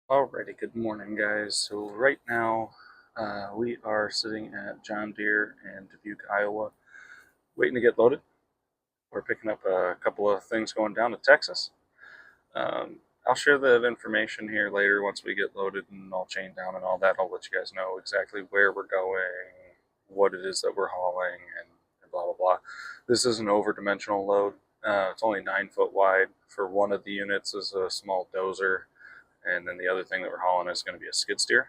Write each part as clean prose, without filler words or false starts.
Alrighty, good morning, guys. So right now, we are sitting at John Deere in Dubuque, Iowa, waiting to get loaded. We're picking up a couple of things going down to Texas. I'll share the information here later once we get loaded and all chained down and all that. I'll let you guys know exactly where we're going, what it is that we're hauling, and blah blah blah. This is an over-dimensional load. It's only 9 foot wide. For one of the units is a small dozer, and then the other thing that we're hauling is going to be a skid steer.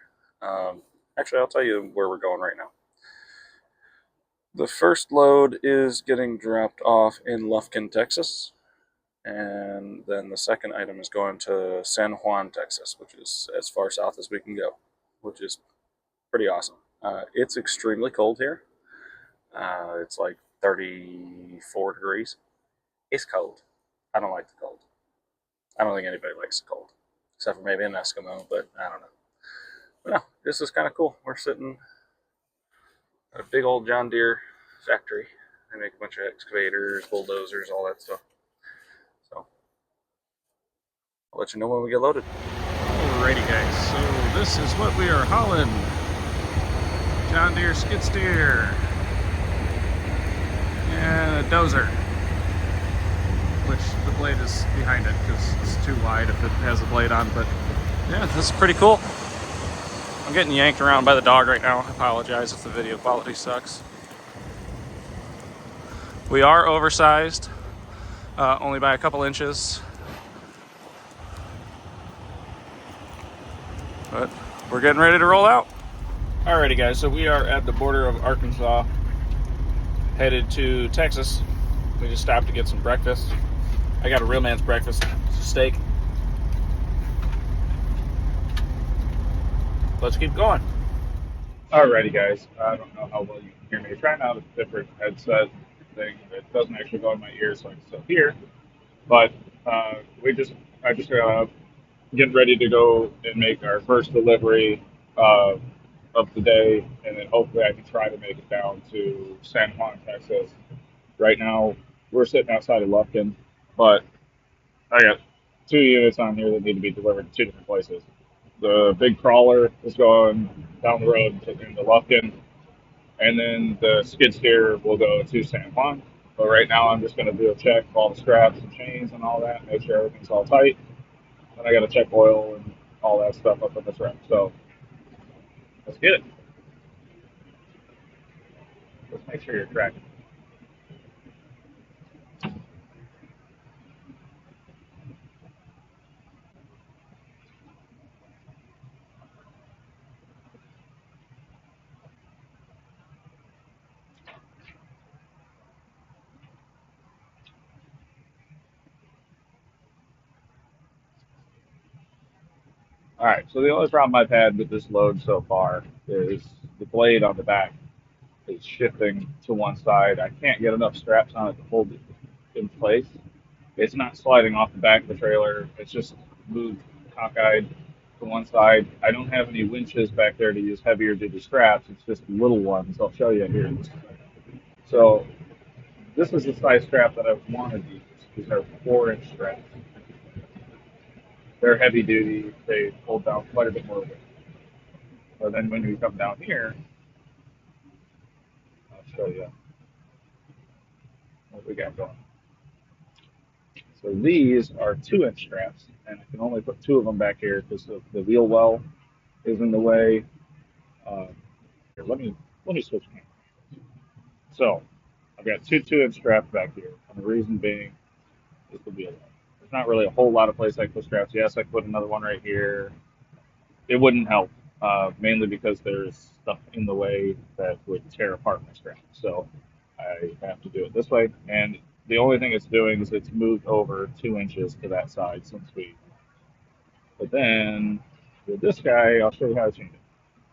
Actually, I'll tell you where we're going right now. The first load is getting dropped off in Lufkin, Texas, and then the second item is going to San Juan, Texas, which is as far south as we can go, which is pretty awesome. It's extremely cold here. It's like 34 degrees. It's cold. I don't like the cold. I don't think anybody likes the cold, except for maybe an Eskimo, but I don't know. But no, this is kind of cool. We're sitting at a big old John Deere factory. They make a bunch of excavators, bulldozers, all that stuff. So I'll let you know when we get loaded. Alrighty guys, so this is what we are hauling. John Deere skid steer and a dozer, which the blade is behind it because it's too wide if it has a blade on, but yeah, this is pretty cool. I'm getting yanked around by the dog right now. I apologize if the video quality sucks. We are oversized, only by a couple inches, but we're getting ready to roll out. Alrighty guys, so we are at the border of Arkansas, headed to Texas. We just stopped to get some breakfast. I got a real man's breakfast, it's a steak. Let's keep going. Alrighty guys, I don't know how well you can hear me. Trying out a different headset thing that doesn't actually go in my ears so I can still hear. But I just getting ready to go and make our first delivery of the day, and then hopefully I can try to make it down to San Juan, Texas. Right now, we're sitting outside of Lufkin, but I got 2 units on here that need to be delivered to 2 different places. The big crawler is going down the road into Lufkin, and then the skid steer will go to San Juan. But right now, I'm just going to do a check of all the straps and chains and all that, make sure everything's all tight. And I got to check oil and all that stuff up in this wrap. So let's get it. Let's make sure you're tracking. All right, so the only problem I've had with this load so far is the blade on the back is shifting to one side. I can't get enough straps on it to hold it in place. It's not sliding off the back of the trailer. It's just moved cockeyed to one side. I don't have any winches back there to use heavier duty straps. It's just little ones. I'll show you here. So this is the size strap that I wanted to use. These are 4-inch straps. They're heavy duty. They hold down quite a bit more weight. So then when we come down here, I'll show you what we got going. So these are 2-inch straps, and I can only put 2 of them back here because the wheel well is in the way. Here, let me switch hands. So I've got two 2-inch straps back here, and the reason being is the wheel well. There's not really a whole lot of place I can put straps. Yes, I could put another one right here. It wouldn't help, mainly because there's stuff in the way that would tear apart my strap. So I have to do it this way, and the only thing it's doing is it's moved over 2 inches to that side since we. But then with this guy, I'll show you how to change it.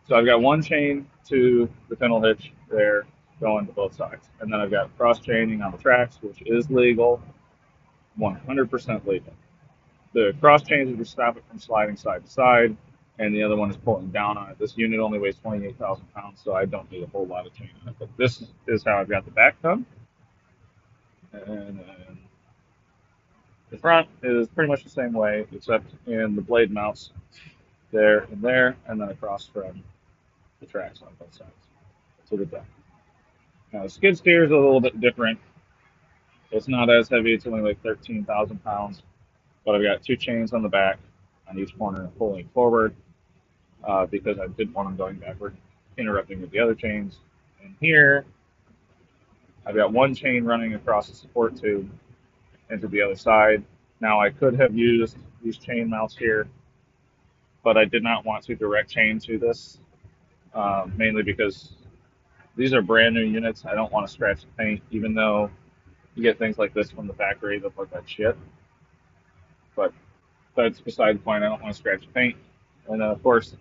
So I've got one chain to the pintle hitch there going to both sides. And then I've got cross chaining on the tracks, which is legal, 100% legal. The cross chains are to stop it from sliding side to side, and the other one is pulling down on it. This unit only weighs 28,000 pounds, so I don't need a whole lot of chain on it. But this is how I've got the back done. And then the front is pretty much the same way, except in the blade mounts, there, and then across from the tracks on both sides to the deck. Now the skid steer is a little bit different. It's not as heavy. It's only like 13,000 pounds, but I've got two chains on the back on each corner pulling forward because I didn't want them going backward, interrupting with the other chains. And here I've got one chain running across the support tube into the other side. Now I could have used these chain mounts here, but I did not want to direct chain to this, mainly because these are brand new units. I don't want to scratch the paint, even though you get things like this from the factory that look like shit. But that's beside the point. I don't want to scratch the paint. And then, of course,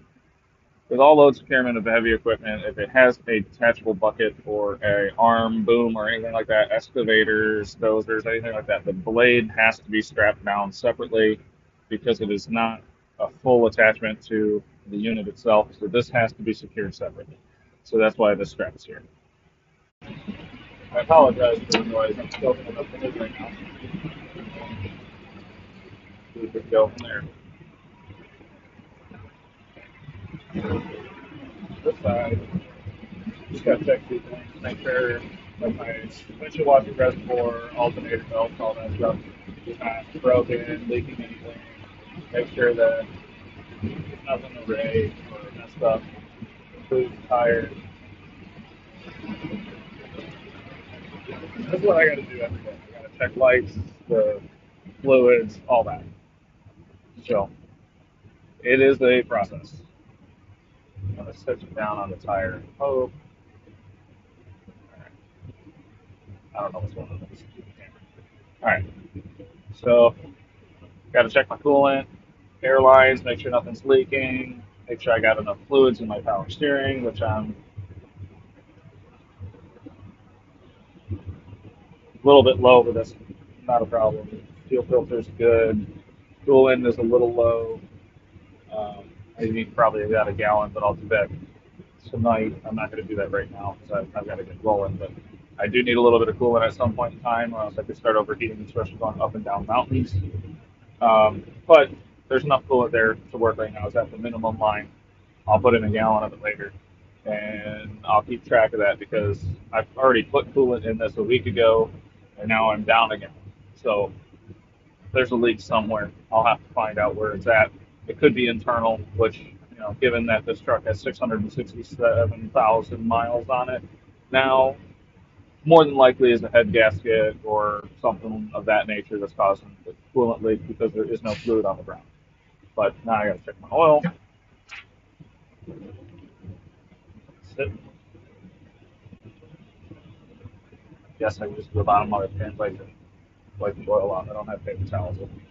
with all load securement of heavy equipment, if it has a detachable bucket or a arm boom or anything like that, excavators, dozers, anything like that, the blade has to be strapped down separately because it is not a full attachment to the unit itself. So this has to be secured separately. So that's why this strap is here. I apologize for the noise. I'm still going up the hood right now. We could go from there. This side, just got to check these things, make sure that my windshield washer reservoir, alternator belts, all that stuff is not broken, leaking anything. Make sure that there's nothing arrayed or messed up. Include the tires. That's what I got to do every day. I got to check lights, the fluids, all that. So it is a process. I'm going to set it down on the tire. Oh, I don't know what's going on with this camera. All right. So got to check my coolant, airlines, make sure nothing's leaking, make sure I got enough fluids in my power steering, which I'm a little bit low, but that's not a problem. Fuel filter's good. Coolant is a little low. I need probably about a gallon, but I'll do that tonight. I'm not going to do that right now because I've got to get rolling. But I do need a little bit of coolant at some point in time, or else I could start overheating, especially going up and down mountains. But there's enough coolant there to work right now. It's at the minimum line. I'll put in a gallon of it later, and I'll keep track of that because I've already put coolant in this a week ago, and now I'm down again. So there's a leak somewhere. I'll have to find out where it's at. It could be internal, which, given that this truck has 667,000 miles on it now, more than likely is a head gasket or something of that nature that's causing the coolant leak because there is no fluid on the ground. But now I got to check my oil. Sit. Yes, I use the bottom of my pants like to wipe the oil off. I don't have paper towels with me.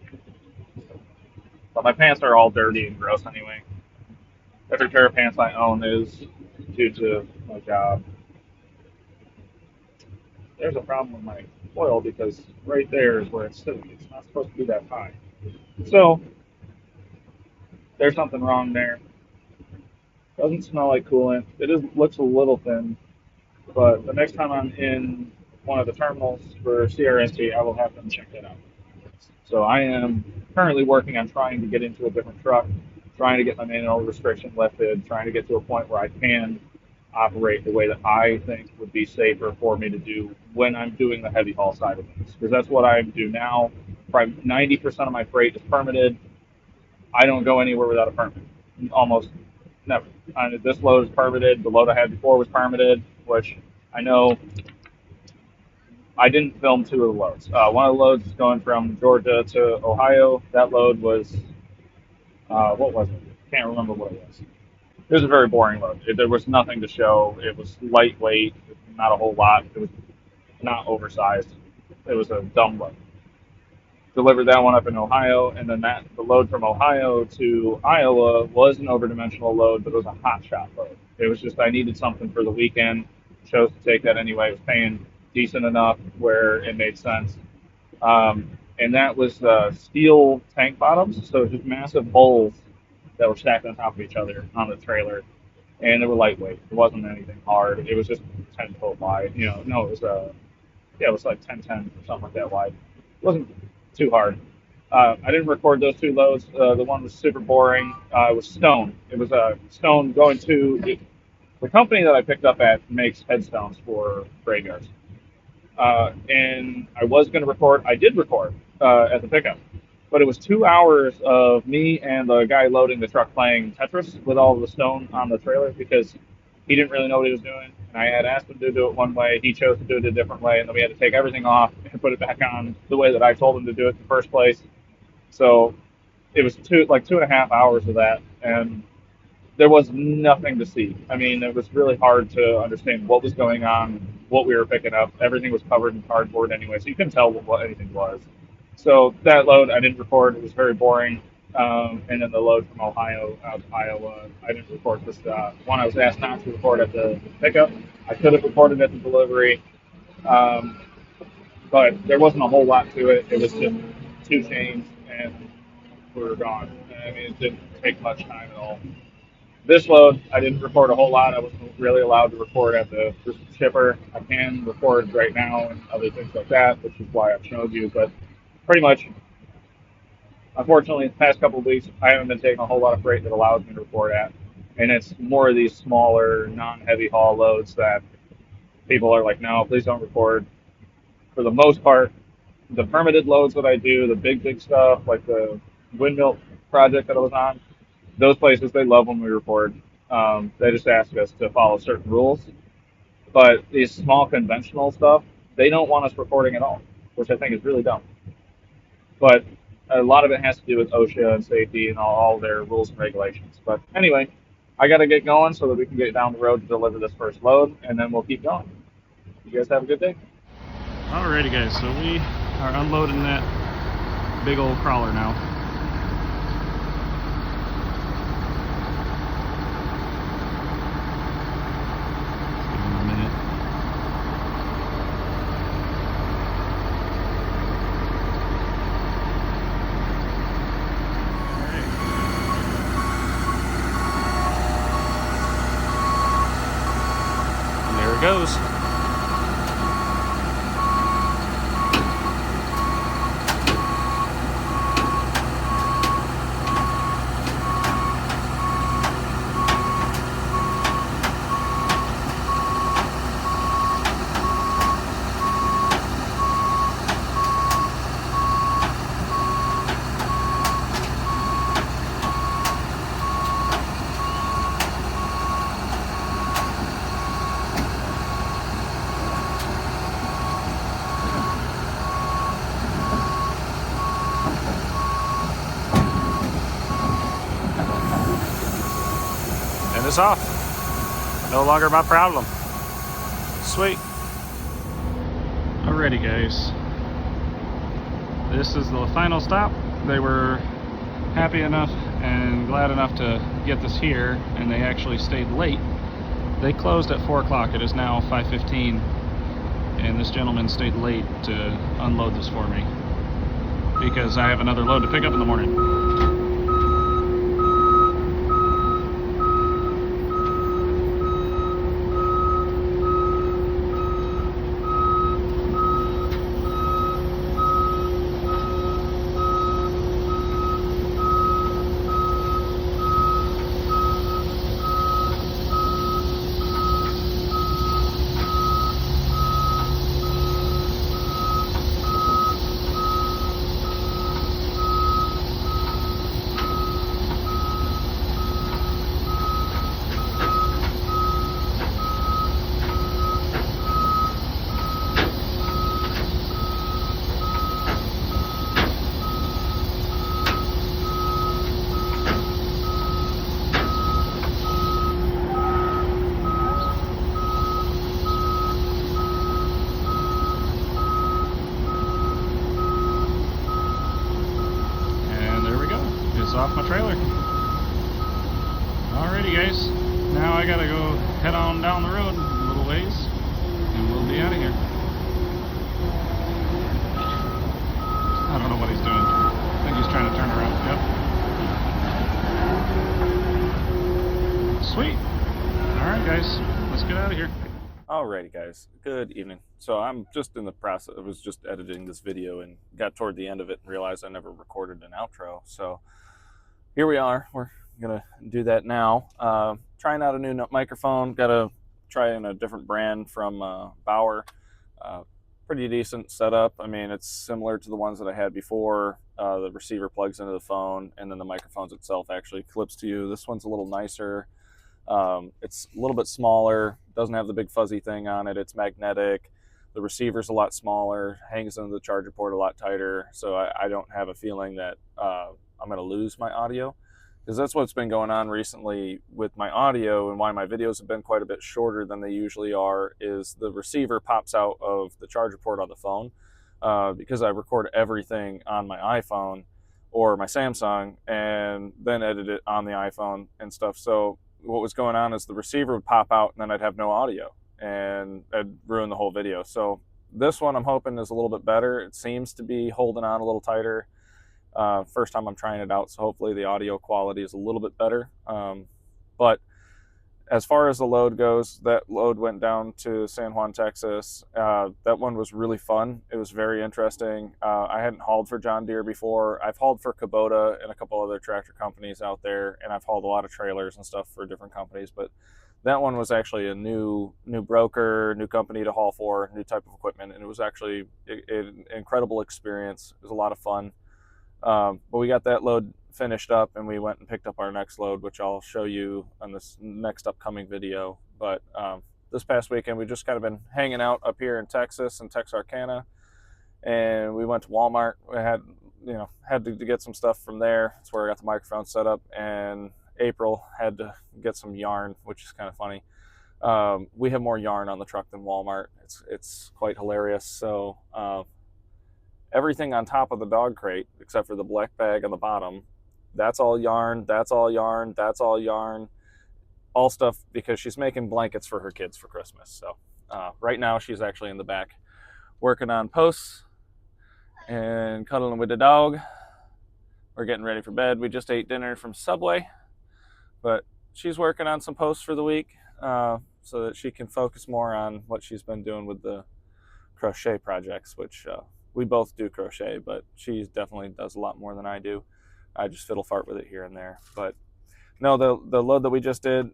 But my pants are all dirty and gross anyway. Every pair of pants I own is due to my job. There's a problem with my oil because right there is where it's sitting. It's not supposed to be that high. So there's something wrong there. Doesn't smell like coolant. It looks a little thin, but the next time I'm in one of the terminals for CRST, I will have them check that out. So I am currently working on trying to get into a different truck, trying to get my manual restriction lifted, trying to get to a point where I can operate the way that I think would be safer for me to do when I'm doing the heavy haul side of things. Because that's what I do now. Probably 90% of my freight is permitted. I don't go anywhere without a permit. Almost never. This load is permitted. The load I had before was permitted, which I know I didn't film two of the loads. One of the loads is going from Georgia to Ohio. That load was, what was it? Can't remember what it was. It was a very boring load. There was nothing to show. It was lightweight, not a whole lot. It was not oversized. It was a dumb load. Delivered that one up in Ohio, and then the load from Ohio to Iowa was an overdimensional load, but it was a hot shot load. It was just I needed something for the weekend. Chose to take that anyway. It was paying decent enough where it made sense. And that was steel tank bottoms, so just massive bowls that were stacked on top of each other on the trailer, and they were lightweight. It wasn't anything hard. It was just 10 foot wide. No, it was yeah, it was like 10 10 or something like that wide. It wasn't too hard. I didn't record those two loads. The one was super boring. It was stone. It was a stone going to the company that I picked up at makes headstones for graveyards. And I was going to record. I did record at the pickup, but it was 2 hours of me and the guy loading the truck playing Tetris with all the stone on the trailer because he didn't really know what he was doing. And I had asked him to do it one way. He chose to do it a different way, and then we had to take everything off and put it back on the way that I told him to do it in the first place. So it was 2.5 hours of that, and there was nothing to see. I mean, it was really hard to understand what was going on, what we were picking up. Everything was covered in cardboard anyway, so you couldn't tell what anything was. So that load I didn't record. It was very boring. And then the load from Ohio out to Iowa, I didn't record this one. I was asked not to record at the pickup. I could have recorded at the delivery, um, but there wasn't a whole lot to it. It was just two chains, and we were gone. I mean, it didn't take much time at all. This load, I didn't record a whole lot. I wasn't really allowed to record at the shipper. I can record right now and other things like that, which is why I've showed you. But pretty much, unfortunately, the past couple of weeks, I haven't been taking a whole lot of freight that allows me to record at. And it's more of these smaller, non-heavy haul loads that people are like, no, please don't record. For the most part, the permitted loads that I do, the big stuff, like the windmill project that I was on, those places, they love when we record. They just ask us to follow certain rules. But these small conventional stuff, they don't want us recording at all, which I think is really dumb. But a lot of it has to do with OSHA and safety and all their rules and regulations. But anyway, I got to get going so that we can get down the road to deliver this first load, and then we'll keep going. You guys have a good day. Alrighty guys, so we are unloading that big old crawler now. Goes. And it's off. No longer my problem. Sweet. Alrighty guys. This is the final stop. They were happy enough and glad enough to get this here, and they actually stayed late. They closed at 4 o'clock. It is now 5:15, and this gentleman stayed late to unload this for me because I have another load to pick up in the morning. Off my trailer. Alrighty guys, now I gotta go head on down the road a little ways and we'll be out of here. I don't know what he's doing. I think he's trying to turn around. Yep. Sweet. Alright guys, let's get out of here. Alrighty, guys. Good evening. So I'm just in the process. I was just editing this video and got toward the end of it and realized I never recorded an outro. So here we are. We're gonna do that now. Trying out a new microphone. Got to try in a different brand from Bauer. Uh, Pretty decent setup. I mean, it's similar to the ones that I had before. The receiver plugs into the phone, and then the microphones itself actually clips to you. This one's a little nicer. It's a little bit smaller, doesn't have the big fuzzy thing on it. It's magnetic. The receiver's a lot smaller, hangs into the charger port a lot tighter. So I don't have a feeling that I'm going to lose my audio, because that's what's been going on recently with my audio, and why my videos have been quite a bit shorter than they usually are, is the receiver pops out of the charger port on the phone, because I record everything on my iPhone or my Samsung and then edit it on the iPhone and stuff. So what was going on is the receiver would pop out and then I'd have no audio and I'd ruin the whole video. So this one I'm hoping is a little bit better. It seems to be holding on a little tighter. First time I'm trying it out, so hopefully the audio quality is a little bit better. But as far as the load goes, that load went down to San Juan, Texas. That one was really fun. It was very interesting. I hadn't hauled for John Deere before. I've hauled for Kubota and a couple other tractor companies out there, and I've hauled a lot of trailers and stuff for different companies. But that one was actually a new broker, new company to haul for, new type of equipment, and it was actually an incredible experience. It was a lot of fun. But we got that load finished up and we went and picked up our next load, which I'll show you on this next upcoming video. But this past weekend we just kind of been hanging out up here in Texas and Texarkana, and we went to Walmart. We had to get some stuff from there. That's where I got the microphone set up, and April had to get some yarn, which is kind of funny. We have more yarn on the truck than Walmart. It's quite hilarious. So everything on top of the dog crate, except for the black bag on the bottom, that's all yarn, that's all yarn, that's all yarn, all stuff because she's making blankets for her kids for Christmas. So right now she's actually in the back working on posts and cuddling with the dog. We're getting ready for bed. We just ate dinner from Subway, but she's working on some posts for the week so that she can focus more on what she's been doing with the crochet projects, which we both do crochet, but she definitely does a lot more than I do. I just fiddle fart with it here and there. But no, the load that we just did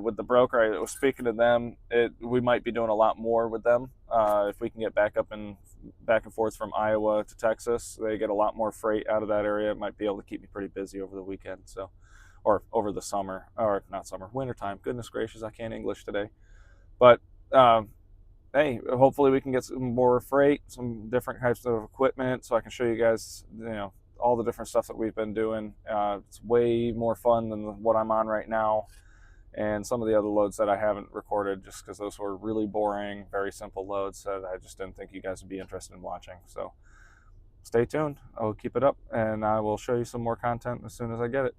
with the broker, I was speaking to them. We might be doing a lot more with them if we can get back and forth from Iowa to Texas. They get a lot more freight out of that area. It might be able to keep me pretty busy over the weekend, so, or over the summer, or not summer, wintertime. Goodness gracious, I can't English today. But hey, hopefully we can get some more freight, some different types of equipment, so I can show you guys, all the different stuff that we've been doing. It's way more fun than what I'm on right now, and some of the other loads that I haven't recorded just because those were really boring, very simple loads that I just didn't think you guys would be interested in watching. So stay tuned. I'll keep it up, and I will show you some more content as soon as I get it.